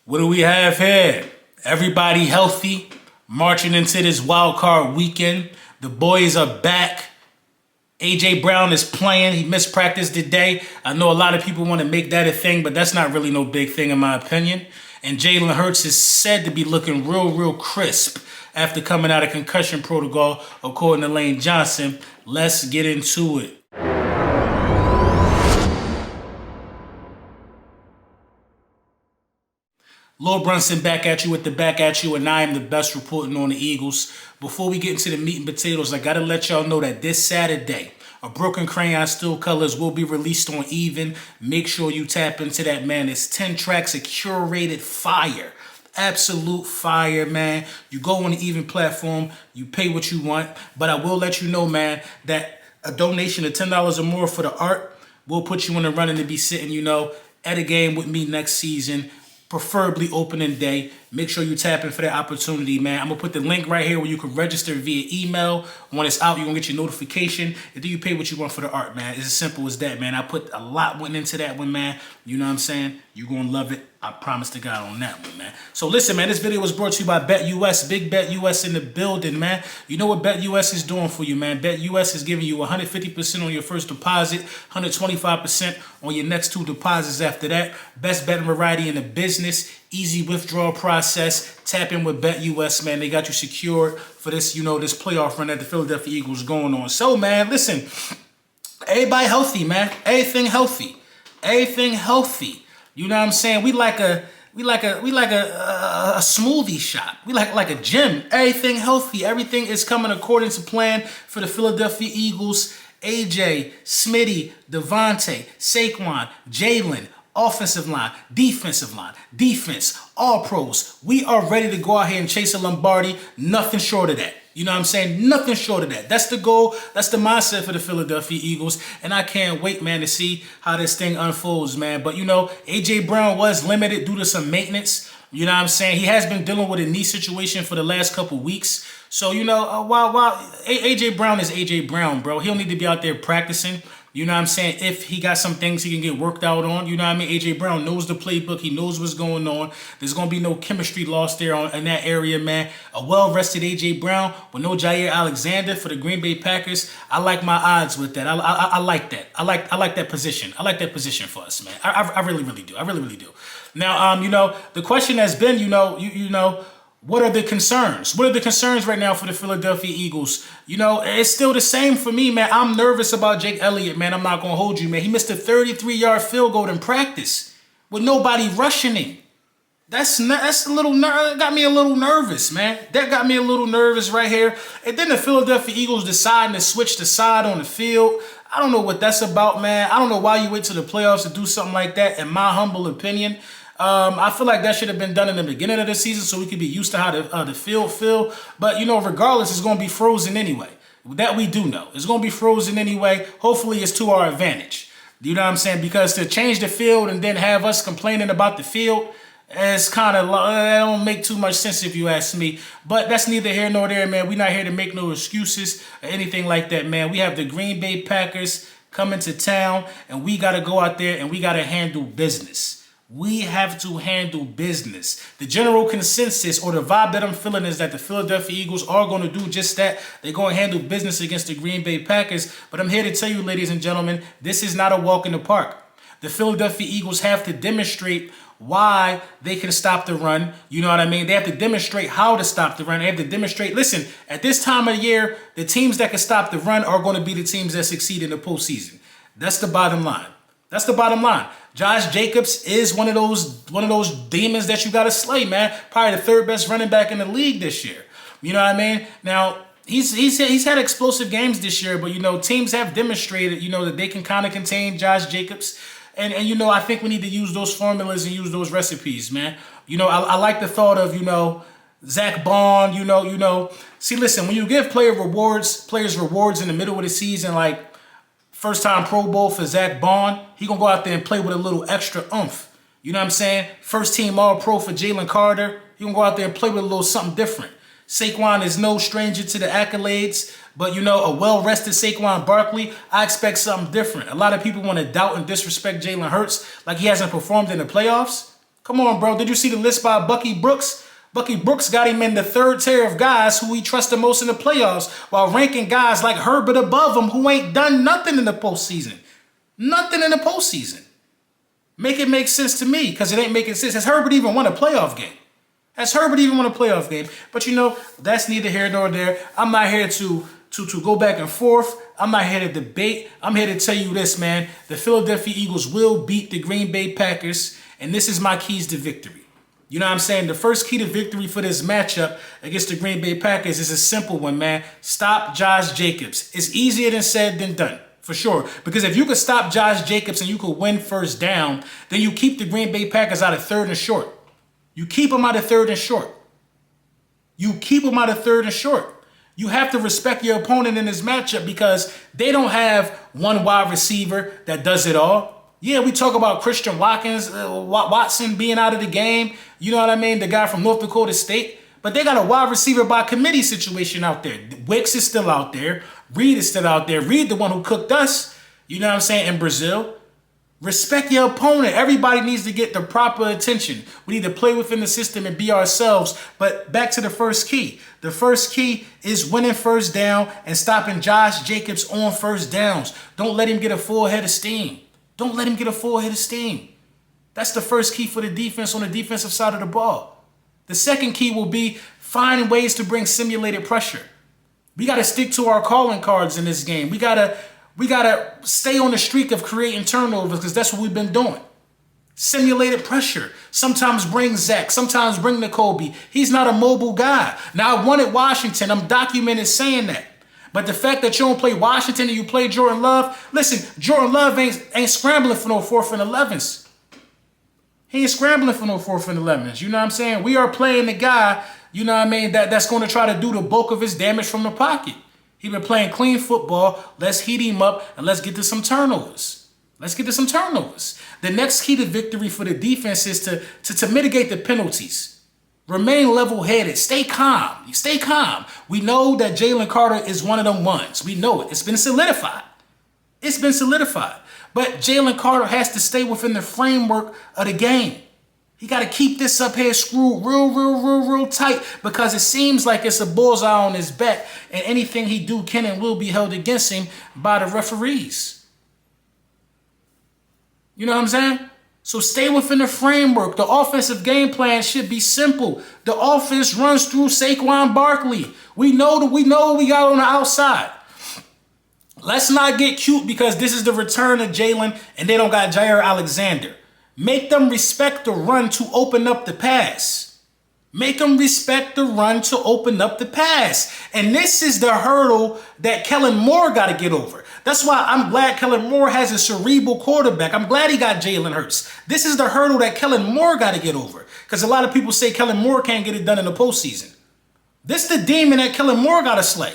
What do we have here? Everybody healthy, marching into this wild card weekend. The boys are back. AJ Brown is playing. He missed practice today. I know a lot of people want to make that a thing, but that's not really no big thing in my opinion. And Jalen Hurts is said to be looking real crisp after coming out of concussion protocol, according to Lane Johnson. Let's get into it. Lord Brunson back at you with the back at you, and I am the best reporting on the Eagles. Before we get into the meat and potatoes, I gotta let y'all know that this Saturday, a Broken Crayon Still Colors will be released on Even. Make sure you tap into that, man. It's 10 tracks of curated fire. Absolute fire, man. You go on the Even platform, you pay what you want, but I will let you know, man, that a donation of $10 or more for the art will put you in the running to be sitting, at a game with me next season. Preferably opening day. Make sure you tap in for that opportunity, man. I'm going to put the link right here where you can register via email. When it's out, you're going to get your notification. And then you pay what you want for the art, man. It's as simple as that, man. I put a lot went into that one, man. You know what I'm saying? You're going to love it. I promise to God on that one, man. So listen, man, this video was brought to you by BetUS. Big BetUS in the building, man. You know what BetUS is doing for you, man. BetUS is giving you 150% on your first deposit, 125% on your next two deposits after that. Best betting variety in the business. Easy withdrawal process. Tap in with BetUS, man. They got you secured for this, this playoff run that the Philadelphia Eagles going on. So, man, listen, everybody healthy, man. Everything healthy. Everything healthy. You know what I'm saying? We like a smoothie shop. We like a gym. Everything healthy. Everything is coming according to plan for the Philadelphia Eagles. AJ, Smitty, Devontae, Saquon, Jalen, offensive line, defense, all pros. We are ready to go out here and chase a Lombardi. Nothing short of that. You know what I'm saying? Nothing short of that. That's the goal. That's the mindset for the Philadelphia Eagles. And I can't wait, man, to see how this thing unfolds, man. But, AJ Brown was limited due to some maintenance. You know what I'm saying? He has been dealing with a knee situation for the last couple weeks. So, while AJ Brown is AJ Brown, bro, he'll need to be out there practicing. You know what I'm saying? If he got some things he can get worked out on, you know what I mean? AJ Brown knows the playbook. He knows what's going on. There's going to be no chemistry lost there in that area, man. A well-rested AJ Brown with no Jair Alexander for the Green Bay Packers. I like my odds with that. I like that. I like that position. I like that position for us, man. I really do. I really do. Now, the question has been, what are the concerns? What are the concerns right now for the Philadelphia Eagles? It's still the same for me, man. I'm nervous about Jake Elliott, man. I'm not going to hold you, man. He missed a 33-yard field goal in practice with nobody rushing him. That's a little got me a little nervous, man. That got me a little nervous right here. And then the Philadelphia Eagles deciding to switch the side on the field. I don't know what that's about, man. I don't know why you wait to the playoffs to do something like that, in my humble opinion. I feel like that should have been done in the beginning of the season so we could be used to how the field feel. But, regardless, it's going to be frozen anyway. That we do know. It's going to be frozen anyway. Hopefully it's to our advantage. You know what I'm saying? Because to change the field and then have us complaining about the field, it's kind of, that don't make too much sense if you ask me. But that's neither here nor there, man. We're not here to make no excuses or anything like that, man. We have the Green Bay Packers coming to town, and we got to go out there and we got to handle business. We have to handle business. The general consensus or the vibe that I'm feeling is that the Philadelphia Eagles are going to do just that. They're going to handle business against the Green Bay Packers. But I'm here to tell you, ladies and gentlemen, this is not a walk in the park. The Philadelphia Eagles have to demonstrate why they can stop the run. You know what I mean? They have to demonstrate how to stop the run. They have to demonstrate, listen, at this time of the year, the teams that can stop the run are going to be the teams that succeed in the postseason. That's the bottom line. That's the bottom line. Josh Jacobs is one of those demons that you got to slay, man. Probably the third best running back in the league this year. You know what I mean? Now, he's had explosive games this year, but, teams have demonstrated, that they can kind of contain Josh Jacobs. And I think we need to use those formulas and use those recipes, man. I like the thought of, Zach Bond, See, listen, when you give players rewards in the middle of the season, like, first-time Pro Bowl for Zach Bond, he going to go out there and play with a little extra oomph. You know what I'm saying? First-team All-Pro for Jalen Carter, he going to go out there and play with a little something different. Saquon is no stranger to the accolades, but, a well-rested Saquon Barkley, I expect something different. A lot of people want to doubt and disrespect Jalen Hurts like he hasn't performed in the playoffs. Come on, bro. Did you see the list by Bucky Brooks? Bucky Brooks got him in the third tier of guys who he trusts the most in the playoffs, while ranking guys like Herbert above him who ain't done nothing in the postseason. Nothing in the postseason. Make it make sense to me, because it ain't making sense. Has Herbert even won a playoff game? But you know, that's neither here nor there. I'm not here to go back and forth. I'm not here to debate. I'm here to tell you this, man. The Philadelphia Eagles will beat the Green Bay Packers, and this is my keys to victory. You know what I'm saying? The first key to victory for this matchup against the Green Bay Packers is a simple one, man. Stop Josh Jacobs. It's easier than said than done, for sure. Because if you could stop Josh Jacobs and you could win first down, then you keep the Green Bay Packers out of third and short. You keep them out of third and short. You have to respect your opponent in this matchup because they don't have one wide receiver that does it all. Yeah, we talk about Christian Watson being out of the game. You know what I mean? The guy from North Dakota State. But they got a wide receiver by committee situation out there. Wicks is still out there. Reed is still out there. Reed, the one who cooked us, you know what I'm saying, in Brazil. Respect your opponent. Everybody needs to get the proper attention. We need to play within the system and be ourselves. But back to the first key. The first key is winning first down and stopping Josh Jacobs on first downs. Don't let him get a full head of steam. That's the first key for the defense on the defensive side of the ball. The second key will be finding ways to bring simulated pressure. We got to stick to our calling cards in this game. We gotta stay on the streak of creating turnovers because that's what we've been doing. Simulated pressure. Sometimes bring Zach. Sometimes bring N'Kobe. He's not a mobile guy. Now, I wanted Washington. I'm documented saying that. But the fact that you don't play Washington and you play Jordan Love, listen, Jordan Love ain't scrambling for no 4th and 11s. He ain't scrambling for no 4th and 11s. You know what I'm saying? We are playing the guy, you know what I mean, that's going to try to do the bulk of his damage from the pocket. He's been playing clean football. Let's heat him up and let's get to some turnovers. The next key to victory for the defense is to mitigate the penalties. Remain level-headed. Stay calm. We know that Jalen Carter is one of them ones. We know it. It's been solidified. But Jalen Carter has to stay within the framework of the game. He got to keep this up here screwed real tight because it seems like it's a bullseye on his back and anything he do can and will be held against him by the referees. You know what I'm saying? So stay within the framework. The offensive game plan should be simple. The offense runs through Saquon Barkley. We know what we got on the outside. Let's not get cute because this is the return of Jalen and they don't got Jair Alexander. Make them respect the run to open up the pass. And this is the hurdle that Kellen Moore got to get over. That's why I'm glad Kellen Moore has a cerebral quarterback. I'm glad he got Jalen Hurts. This is the hurdle that Kellen Moore got to get over. Because a lot of people say Kellen Moore can't get it done in the postseason. This is the demon that Kellen Moore got to slay.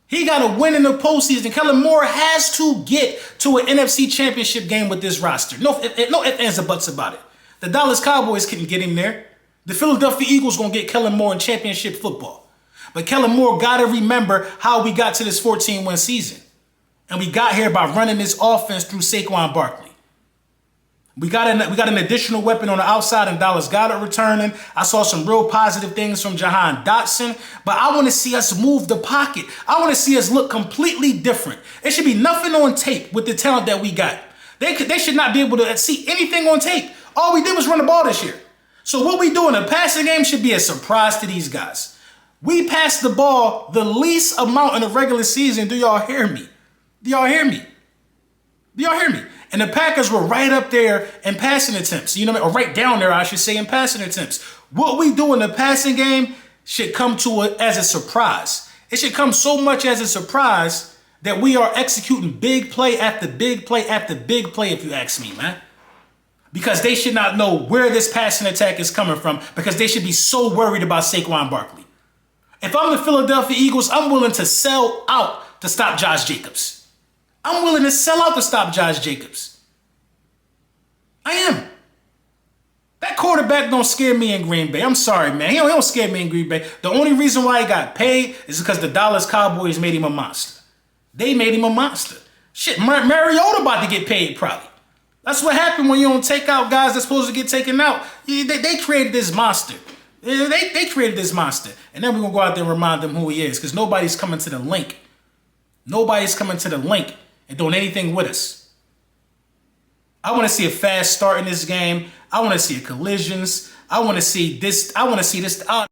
He got to win in the postseason. Kellen Moore has to get to an NFC championship game with this roster. No ifs, ands, or buts about it. The Dallas Cowboys couldn't get him there. The Philadelphia Eagles going to get Kellen Moore in championship football. But Kellen Moore got to remember how we got to this 14-win season. And we got here by running this offense through Saquon Barkley. We got an additional weapon on the outside and Dallas Goedert returning. I saw some real positive things from Jahan Dotson. But I want to see us move the pocket. I want to see us look completely different. It should be nothing on tape with the talent that we got. They should not be able to see anything on tape. All we did was run the ball this year. So what we do in the passing game should be a surprise to these guys. We passed the ball the least amount in the regular season. Do y'all hear me? And the Packers were right up there in passing attempts, you know what I mean? Or right down there, I should say, in passing attempts. What we do in the passing game should come to it as a surprise. It should come so much as a surprise that we are executing big play after big play after big play, if you ask me, man. Because they should not know where this passing attack is coming from because they should be so worried about Saquon Barkley. If I'm the Philadelphia Eagles, I'm willing to sell out to stop Josh Jacobs. I am. That quarterback don't scare me in Green Bay. I'm sorry, man. He don't scare me in Green Bay. The only reason why he got paid is because the Dallas Cowboys made him a monster. They made him a monster. Shit, Mariota about to get paid probably. That's what happened when you don't take out guys that's supposed to get taken out. They created this monster. They created this monster. And then we're going to go out there and remind them who he is, because nobody's coming to the link. Nobody's coming to the link and doing anything with us. I want to see a fast start in this game. I want to see collisions. I want to see this.